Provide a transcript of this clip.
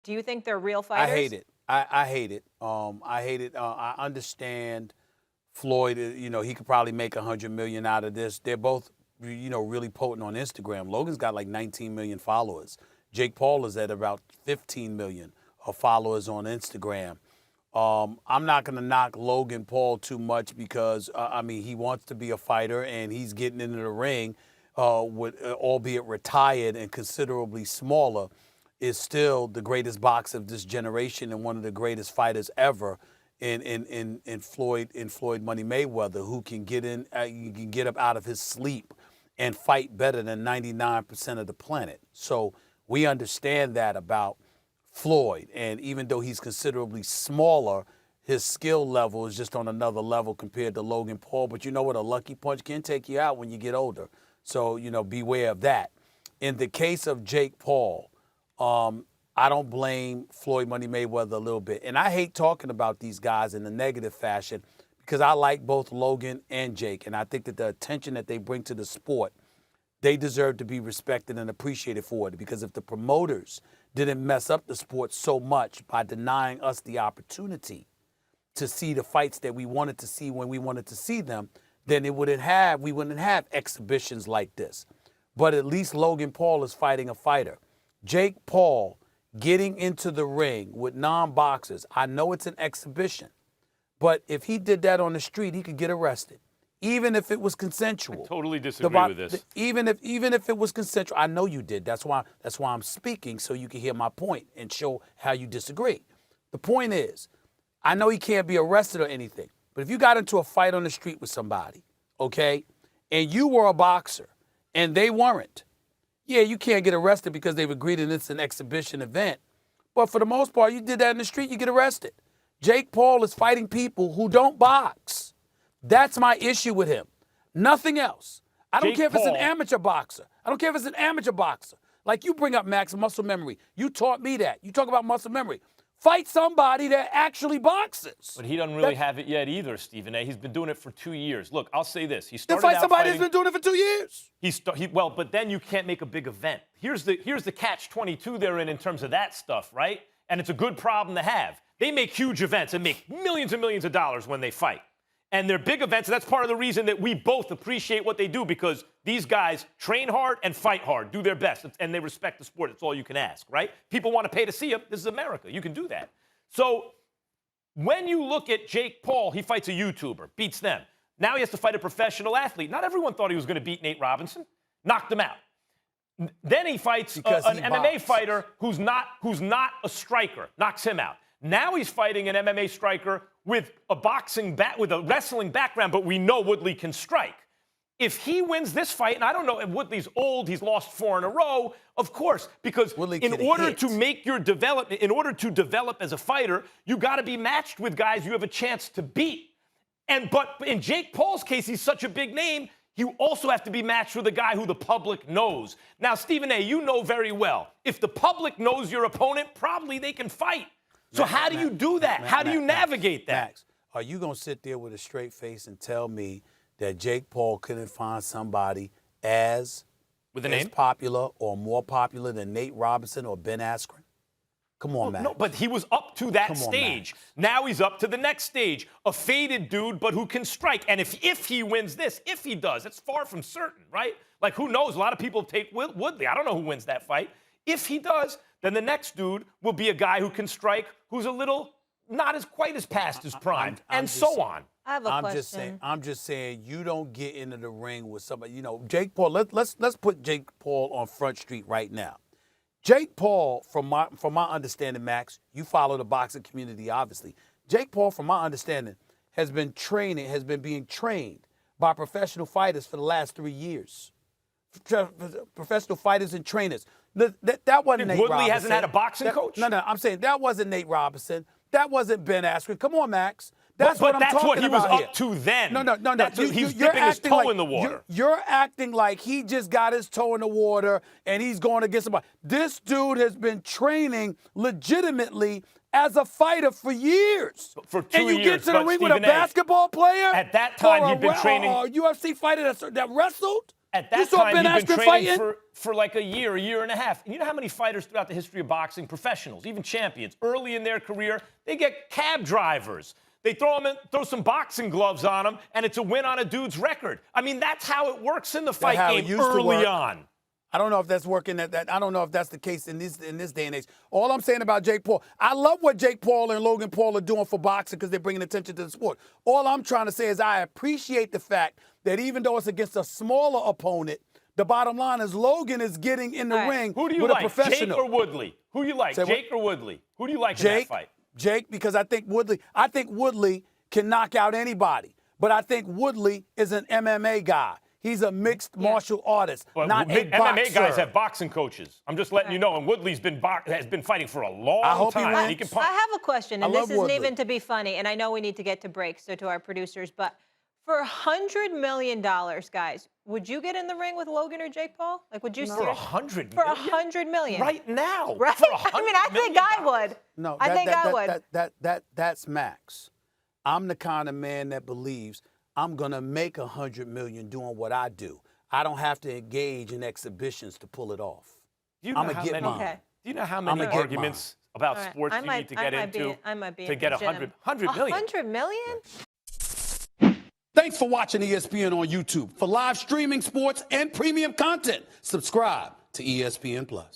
Do you think they're real fighters? I hate it. I hate it. I hate it. I understand Floyd. He could probably make $100 million out of this. They're both, really potent on Instagram. Logan's got like 19 million followers. Jake Paul is at about 15 million followers on Instagram. I'm not going to knock Logan Paul too much because, he wants to be a fighter and he's getting into the ring, albeit retired and considerably smaller, is still the greatest boxer of this generation and one of the greatest fighters ever in Floyd Money Mayweather, who can get up out of his sleep and fight better than 99% of the planet. So we understand that about Floyd, and even though he's considerably smaller, his skill level is just on another level compared to Logan Paul. But you know what? A lucky punch can take you out when you get older. So, beware of that. In the case of Jake Paul, I don't blame Floyd Money Mayweather a little bit. And I hate talking about these guys in a negative fashion because I like both Logan and Jake. And I think that the attention that they bring to the sport, they deserve to be respected and appreciated for it. Because if the promoters didn't mess up the sport so much by denying us the opportunity to see the fights that we wanted to see when we wanted to see them, then we wouldn't have exhibitions like this. But at least Logan Paul is fighting a fighter. Jake Paul getting into the ring with non-boxers, I know it's an exhibition, but if he did that on the street, he could get arrested, even if it was consensual. I totally disagree with this. Even if it was consensual, I know you did. That's why I'm speaking, so you can hear my point and show how you disagree. The point is, I know he can't be arrested or anything, but if you got into a fight on the street with somebody, okay, and you were a boxer and they weren't, yeah, you can't get arrested because they've agreed and it's an exhibition event. But for the most part, you did that in the street, you get arrested. Jake Paul is fighting people who don't box. That's my issue with him. Nothing else. I don't care if it's an amateur boxer. I don't care if it's an amateur boxer. Like you bring up, Max, muscle memory. You taught me that. You talk about muscle memory. Fight somebody that actually boxes. But he doesn't really have it yet either, Stephen A. He's been doing it for 2 years. Look, I'll say this. He started fight out somebody fighting, that's been doing it for 2 years. Well, but then you can't make a big event. Here's the catch-22 they're in terms of that stuff, right? And it's a good problem to have. They make huge events and make millions and millions of dollars when they fight. And they're big events, and that's part of the reason that we both appreciate what they do, because these guys train hard and fight hard, do their best, and they respect the sport. It's all you can ask, right? People want to pay to see them. This is America. You can do that. So when you look at Jake Paul, he fights a YouTuber, beats them. Now he has to fight a professional athlete. Not everyone thought he was going to beat Nate Robinson. Knocked him out. Then he fights an MMA fighter who's not a striker. Knocks him out. Now he's fighting an MMA striker with a wrestling background, but we know Woodley can strike. If he wins this fight, and I don't know if Woodley's old, he's lost 4 in a row, of course, because in order to develop as a fighter, you got to be matched with guys you have a chance to beat. But in Jake Paul's case, he's such a big name, you also have to be matched with a guy who the public knows. Now, Stephen A., you know very well, if the public knows your opponent, probably they can fight. So how do you do that? How do you navigate that? Max, are you going to sit there with a straight face and tell me that Jake Paul couldn't find somebody as popular or more popular than Nate Robinson or Ben Askren? Come on, Max. No, but he was up to that stage. Now he's up to the next stage. A faded dude, but who can strike. And if he wins this, if he does, it's far from certain, right? Like, who knows? A lot of people take Woodley. I don't know who wins that fight. If he does, then the next dude will be a guy who can strike, who's a little not as quite as past his prime, and so on. I have a question. I'm just saying, you don't get into the ring with somebody. Jake Paul. Let's put Jake Paul on Front Street right now. Jake Paul, from my understanding, Max, you follow the boxing community, obviously. Jake Paul, from my understanding, has been being trained by professional fighters for the last 3 years. Professional fighters and trainers. That wasn't Nate Robinson. Woodley hasn't had a boxing coach? No, I'm saying that wasn't Nate Robinson. That wasn't Ben Askren. Come on, Max. That's what I'm talking about. But that's what he was here. Up to then. No. He's dipping his toe in the water. You're acting like he just got his toe in the water and he's going against somebody. This dude has been training legitimately as a fighter for years. For 2 years. And you get to the ring with a basketball player? At that time, he'd been training. Or a UFC fighter that wrestled? At that You saw time, Ben he'd been Askren training fighting? for like a year and a half. And you know how many fighters throughout the history of boxing, professionals, even champions, early in their career, they get cab drivers. They throw some boxing gloves on them, and it's a win on a dude's record. I mean, that's how it works in the fight how it game used to early work. on. I don't know if that's working. I don't know if that's the case in this day and age. All I'm saying about Jake Paul, I love what Jake Paul and Logan Paul are doing for boxing because they're bringing attention to the sport. All I'm trying to say is I appreciate the fact that even though it's against a smaller opponent, the bottom line is Logan is getting in the ring Who do you with like, a professional. Jake or Woodley? Who do you like, Jake or Woodley? Who do you like in that fight? Jake, because I think Woodley can knock out anybody, but I think Woodley is an MMA guy. He's a mixed martial artist, But not a boxer. MMA guys have boxing coaches. I'm just letting you know. And Woodley's has been fighting for a long hope he time. wins. He can punch. I have a question, and I this love isn't Woodley. even to be funny, and I know we need to get to break, so to our producers, but for $100 million, guys, would you get in the ring with Logan or Jake Paul? Like, would you For seriously? $100 For million? $100 million. Right now. Right? For I mean, I think I would. No, I think I would. That's max. I'm the kind of man that believes I'm gonna make $100 million doing what I do. I don't have to engage in exhibitions to pull it off. Do you know I'm gonna get mine. Okay. Do you know how many I'ma get arguments about All right. sports I you might- need to I get might be- into I might be to in get the gym. $100 million? $100 million? Thanks for watching ESPN on YouTube. For live streaming sports and premium content, subscribe to ESPN Plus.